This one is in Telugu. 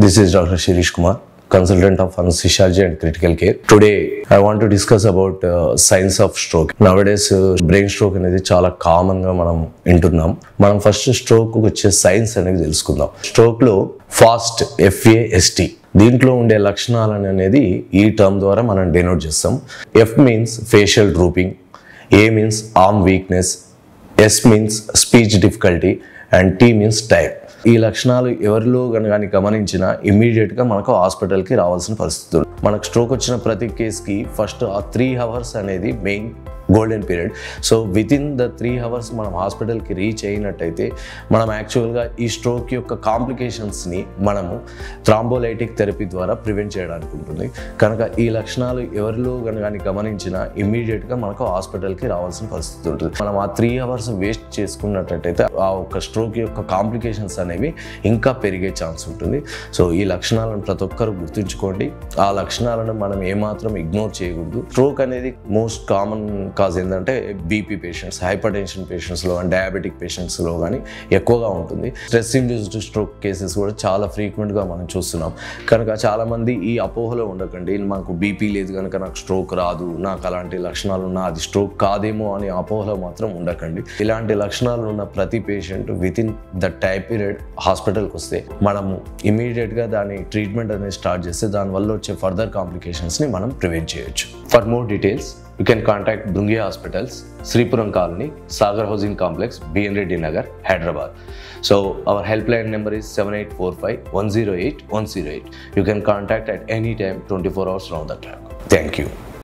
This is Dr. Shirish Kumar, consultant of anesthesiology and critical care. Today, I want to discuss about signs of stroke. Nowadays, brain stroke అనేది చాలా కామన్ గా మనం వింటున్నాం. మనం ఫస్ట్ స్ట్రోక్ వచ్చే సైన్స్ అనేది తెలుసుకుందాం. స్ట్రోక్ లో ఫాస్ట్ FAST దీంట్లో ఉండే లక్షణాలు అనేది ఈ టర్మ్ ద్వారా మనం డెనోట్ చేస్తాం. F means facial drooping, A means arm weakness, S means speech difficulty and T means tire. ఈ లక్షణాలు ఎవరిలో కానీ గమనించినా ఇమ్మీడియట్గా మనకు హాస్పిటల్కి రావాల్సిన పరిస్థితులు. మనకు స్ట్రోక్ వచ్చిన ప్రతి కేసుకి ఫస్ట్ ఆ 3 hours అనేది main golden period. So with in the 3 hours మనం హాస్పిటల్కి రీచ్ అయినట్టయితే మనం యాక్చువల్గా ఈ స్ట్రోక్ యొక్క కాంప్లికేషన్స్ని మనము థ్రాంబోలైటిక్ థెరపీ ద్వారా ప్రివెంట్ చేయడానికి ఉంటుంది. కనుక ఈ లక్షణాలు ఎవరిలో కానీ గమనించినా ఇమ్మీడియట్గా మనకు హాస్పిటల్కి రావాల్సిన పరిస్థితి ఉంటుంది. మనం ఆ 3 hours వేస్ట్ చేసుకున్నట్టయితే ఆ ఒక స్ట్రోక్ యొక్క కాంప్లికేషన్స్ అనేవి ఇంకా పెరిగే ఛాన్స్ ఉంటుంది. సో ఈ లక్షణాలను ప్రతి ఒక్కరు గుర్తుంచుకోండి. ఆ లక్షణాలను మనం ఏమాత్రం ఇగ్నోర్ చేయకూడదు. స్ట్రోక్ అనేది మోస్ట్ కామన్ కాజ్ ఏంటంటే బీపీ పేషెంట్స్, హైపర్ టెన్షన్ పేషెంట్స్లో అండ్ డయాబెటిక్ పేషెంట్స్లో కానీ ఎక్కువగా ఉంటుంది. స్ట్రెస్ ఇండ్యూస్డ్ స్ట్రోక్ కేసెస్ కూడా చాలా ఫ్రీక్వెంట్గా మనం చూస్తున్నాం. కనుక చాలామంది ఈ అపోహలో ఉండకండి, మనకు బీపీ లేదు కనుక నాకు స్ట్రోక్ రాదు, నాకు అలాంటి లక్షణాలు ఉన్నా అది స్ట్రోక్ కాదేమో అనే అపోహలో మాత్రం ఉండకండి. ఇలాంటి లక్షణాలు ఉన్న ప్రతి patient with in the time period హాస్పిటల్కి వస్తే మనము ఇమీడియట్గా దాని ట్రీట్మెంట్ అనేది స్టార్ట్ చేస్తే దానివల్ల వచ్చే ఫర్దర్ కాంప్లికేషన్స్ని మనం ప్రివెంట్ చేయొచ్చు. For more details you can contact Dungi Hospitals, Sripuram Colony, Sagar Housing Complex, BN Reddy Nagar, Hyderabad. So our helpline number is 7845 108 108. You can contact at any time 24 hours round the clock. Thank you.